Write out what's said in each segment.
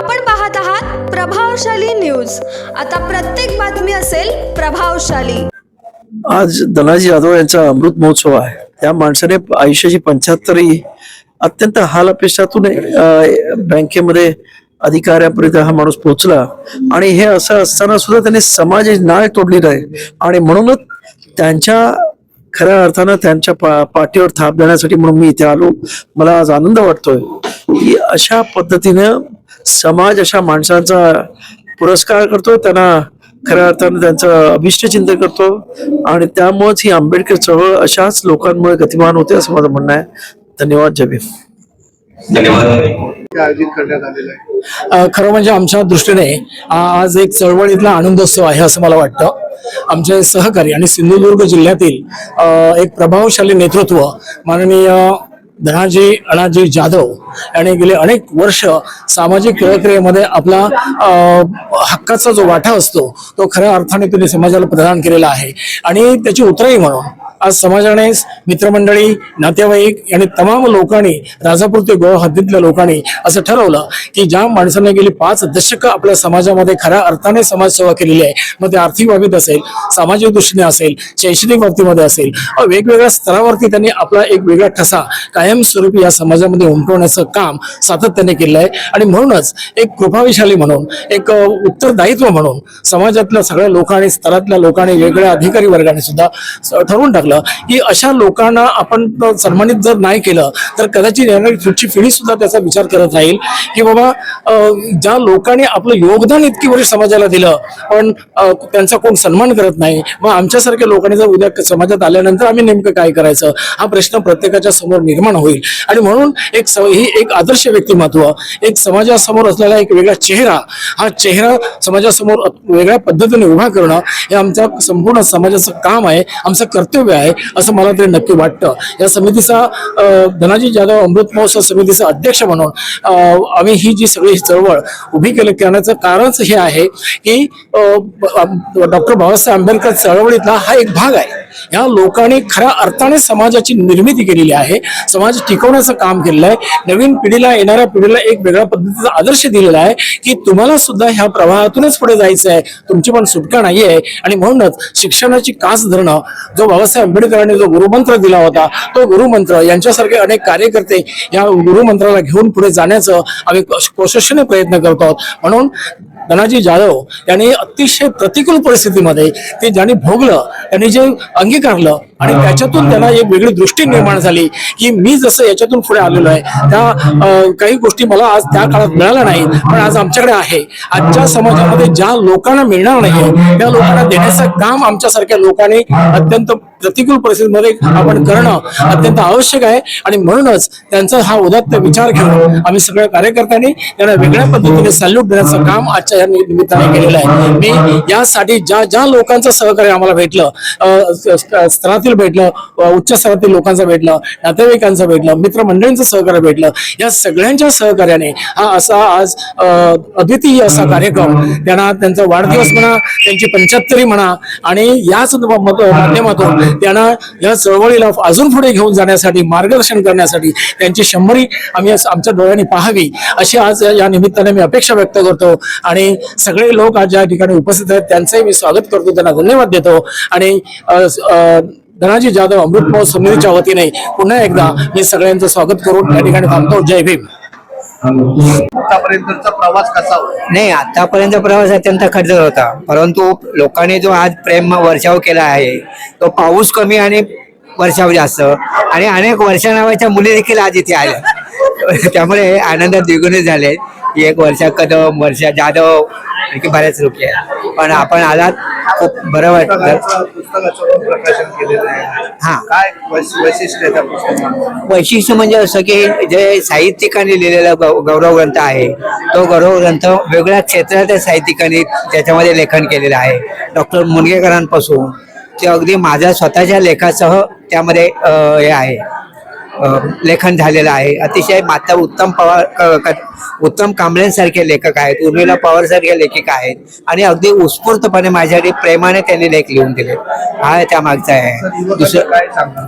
आपण पाहत आहात प्रभावशाली न्यूज। आता प्रत्येक बातमी असेल प्रभावशाली। आज धनाजी जाधव यांचा अमृत महोत्सव आहे। त्या माणसाने आयुष्याची 75 अत्यंत हाल अपेक्षातून बँकेमध्ये अधिकाऱ्यांपर्यंत हा माणूस पोहोचला आणि हे असं असताना सुद्धा त्यांनी समाजाची नाळ तोडली आहे आणि म्हणूनच त्यांच्या खऱ्या अर्थानं त्यांच्या पाठीवर थाप देण्यासाठी म्हणून मी इथे आलो। मला आज आनंद वाटतोय की अशा पद्धतीने समाज अशा माणसांचा पुरस्कार करतो, त्यांना खऱ्या अर्थाने त्यांचं अभिष्ट चिंतन करतो आणि त्यामुळेच ही आंबेडकर चळवळ अशाच लोकांमुळे गतिमान होते असं माझं म्हणणं आहे। धन्यवाद। जय भीम। आयोजित करण्यात आलेला आहे। खरं म्हणजे आमच्या दृष्टीने आज एक चळवळीतला आनंदोत्सव आहे असं मला वाटतं। आमचे सहकारी आणि सिंधुदुर्ग जिल्ह्यातील एक प्रभावशाली नेतृत्व माननीय धनाजी अण्णाजी जाधव यांनी गेले अनेक वर्ष सामाजिक प्रक्रियेमध्ये आपला हक्काचा जो वाटा असतो तो खऱ्या अर्थाने त्यांनी समाजाला प्रदान केलेला आहे आणि त्याची उतराई म्हणून आज समाजाने, मित्रमंडळी, नातेवाईक आणि तमाम लोकांनी, राजापूर ते गोवा हद्दीतल्या लोकांनी असं ठरवलं की ज्या माणसाने गेली 5 दशकं आपल्या समाजामध्ये खऱ्या अर्थाने समाजसेवा केलेली आहे, मग ते आर्थिक बाबतीत असेल, सामाजिक दृष्टीने असेल, शैक्षणिक बाबतीमध्ये असेल, वेगवेगळ्या स्तरावरती त्यांनी आपला एक वेगळा ठसा कायमस्वरूपी या समाजामध्ये उमटवण्याचं काम सातत्याने केलं आहे आणि म्हणूनच एक कृपाविशाली म्हणून, एक उत्तरदायित्व म्हणून समाजातल्या सगळ्या लोकांनी, स्तरातल्या लोकांनी, वेगळ्या अधिकारी वर्गाने सुद्धा ठरवून टाकलं की अशा लोकांना आपण सन्मानित जर नाही केलं तर कदाचित येणारी पुढची पिढी सुद्धा त्याचा विचार करत राहील की बाबा ज्या लोकांनी आपलं योगदान इतकी वर्ष समाजाला दिलं पण त्यांचा कोण सन्मान करत नाही, मग आमच्यासारख्या लोकांनी जर उद्या समाजात आल्यानंतर आम्ही नेमकं काय करायचं हा प्रश्न प्रत्येकाच्या समोर निर्माण होईल आणि म्हणून ही एक आदर्श व्यक्तिमत्व, एक समाजासमोर असलेला एक वेगळा चेहरा, हा चेहरा समाजासमोर वेगळ्या पद्धतीने उभा करणं हे आमच्या संपूर्ण समाजाचं काम आहे, आमचं कर्तव्य आहे असं मला तरी नक्की वाटतं। या समितीचा धनाजी जाधव अमृत महोत्सव समितीचा अध्यक्ष म्हणून आम्ही ही जी सगळी चळवळ उभी करण्याचं कारणच हे आहे की डॉक्टर बाबासाहेब आंबेडकर चळवळीतला हा एक भाग आहे। या लोकांनी खऱ्या अर्थाने समाजाची निर्मिती केलेली आहे, समाज टिकवण्याचं काम केलेलं आहे, नवीन पिढीला, येणाऱ्या पिढीला एक वेगळ्या पद्धतीचा आदर्श दिलेला आहे की तुम्हाला सुद्धा ह्या प्रवाहातूनच पुढे जायचं आहे, तुमची पण सुटका नाही आहे आणि म्हणूनच शिक्षणाची कास धरणं, जो बाबासाहेब आंबेडकरांनी जो गुरुमंत्र दिला होता तो गुरुमंत्र, यांच्यासारखे अनेक कार्यकर्ते या गुरुमंत्राला घेऊन पुढे जाण्याचं आम्ही कोशिशीने प्रयत्न करतो आहोत। म्हणून धनाजी जाधव यांनी अतिशय प्रतिकूल परिस्थितीमध्ये ते ज्यांनी भोगलं, त्यांनी जे अंगीकारलं आणि त्याच्यातून त्यांना एक वेगळी दृष्टी निर्माण झाली की मी जसं याच्यातून पुढे आलेलो आहे, त्या काही गोष्टी मला आज त्या काळात मिळाल्या नाही पण आज आमच्याकडे आहे। आजच्या समाजामध्ये ज्या लोकांना मिळणार नाही त्या लोकांना देण्याचं काम आमच्यासारख्या लोकांनी अत्यंत प्रतिकूल परिस्थितीमध्ये आपण करणं अत्यंत आवश्यक आहे आणि म्हणूनच त्यांचा हा उदात्त विचार घेऊन आम्ही सगळ्या कार्यकर्त्यांनी त्यांना वेगळ्या पद्धतीने सॅल्यूट देण्याचं काम आजच्या या निमित्ताने केलेलं आहे। मी यासाठी ज्या लोकांचं सहकार्य आम्हाला भेटलं, स्तरातील भेटलं, उच्च स्तरातील लोकांचं भेटलं, नातेवाईकांचं भेटलं, मित्रमंडळींचं सहकार्य भेटलं, या सगळ्यांच्या सहकार्याने हा असा आज अद्वितीय असा कार्यक्रम, त्यांना त्यांचा वाढदिवस म्हणा, त्यांची 75 म्हणा आणि याच माध्यमातून त्यांना या चळवळीला अजून पुढे घेऊन जाण्यासाठी, मार्गदर्शन करण्यासाठी त्यांची 100 आम्ही आमच्या डोळ्यांनी पाहावी अशी आज या निमित्ताने मी अपेक्षा व्यक्त करतो आणि सगळे लोक आज या ठिकाणी उपस्थित आहेत त्यांचंही मी स्वागत करतो, त्यांना धन्यवाद देतो आणि धनाजी जाधव अमृत महोत्सव समितीच्या वतीने पुन्हा एकदा मी सगळ्यांचं स्वागत करून या ठिकाणी थांबतो। जय भीम। आतापर्यंतचा प्रवास कसा होता? नाही, आतापर्यंत प्रवास अत्यंत खडतर होता, परंतु लोकांनी जो आज प्रेम वर्षाव केला आहे तो पाऊस कमी आणि वर्षाव जास्त आणि अनेक वर्षा नावाच्या मुली देखील आज इथे आल्या, त्यामुळे आनंदात द्विगुणित झाले। एक वर्षा कदम, वर्षा जाधव आणखी बऱ्याच लोक आहेत, पण आपण आलात खूप बरं वाटलं। पुस्तकाचं प्रकाशन केलेलं आहे, हा, काय वैशिष्ट्य आहे त्या पुस्तकाचं? वैशिष्ट्य म्हणजे असं की जे साहित्यिकांनी लिहिलेला गौरव ग्रंथ आहे तो गौरव ग्रंथ वेगळ्या क्षेत्रातील साहित्यिकांनी त्याच्यामध्ये लेखन केलेलं आहे। डॉक्टर मुनगेकरांपासून ते अगदी माझ्या स्वतःच्या लेखासह त्यामध्ये हे आहे, लेखन झालेलं आहे। अतिशय माता उत्तम कांबळेंसारखे लेखक आहेत, उर्मिला पवार सारखे लेखक आहेत आणि अगदी उत्स्फूर्तपणे माझ्यासाठी प्रेमाने त्यांनी लेख लिहून दिले, हा त्या मागचा आहे। दुसरं काय सांगणार?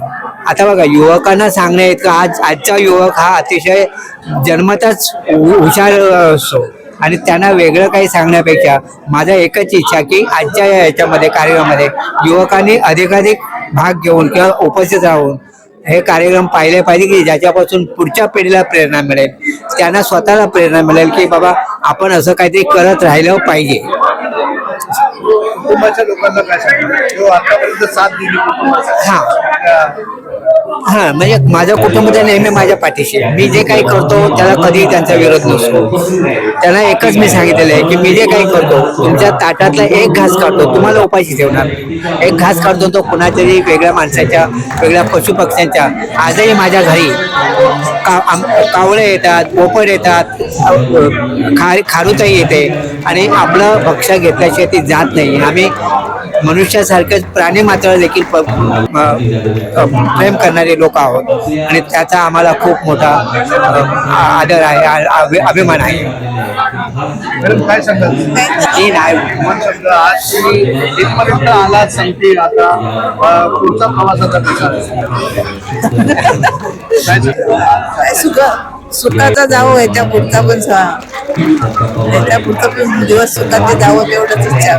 आता बघा, युवकांना सांगणे इतकं आजचा युवक हा अतिशय जन्मताच हुशार असतो, आणि त्यांना वेगळं काही सांगण्यापेक्षा माझा एकच इच्छा की आजच्या याच्यामध्ये कार्यक्रमामध्ये युवकांनी अधिकाधिक भाग घेऊन किंवा उपस्थित राहून हे कार्यक्रम पाहिले पाहिजे की ज्याच्यापासून पुढच्या पिढीला प्रेरणा मिळेल, त्यांना स्वतःला प्रेरणा मिळेल की बाबा आपण असं काहीतरी करत राहिलं पाहिजे. कुटुंबाच्या लोकांना काय सांगणार जो आतापर्यंत साथ दिली कुटुंबासाठी? हा म्हणजे माझं कुटुंब तर नेहमी माझ्या पाठीशी आहे. मी जे काही करतो त्याला कधीही त्यांचा विरोध नसतो. त्यांना एकच मी सांगितलेलं आहे की मी जे काही करतो तुमच्या ताटातला एक घास काढतो, तुम्हाला उपाशी ठेवणार. एक घास काढतो तो कुणाच्याही वेगळ्या माणसाच्या, वेगळ्या पशुपक्ष्यांच्या. आजही माझ्या घरी कावळे येतात, पोपट येतात, खारुताई येते आणि आपलं भक्ष्य घेतल्याशिवाय ती जात नाही. आम्ही मनुष्यासारखेच प्राणी मात्र देखील प्रेम करणारे लोक आहोत आणि त्याचा आम्हाला खूप मोठा आदर आहे, अभिमान आहे. मॅडम काय सांगाल? हे नाही मन शब्द आज तुम्ही इथपर्यंत आलात संपतील आता पुढचा प्रवासाचा विचार काय सांगाल? सुखाचा जावं याच्या पुढचा पण याच्या पुढचा पण दिवस सुखाचे जावं एवढंच इच्छा.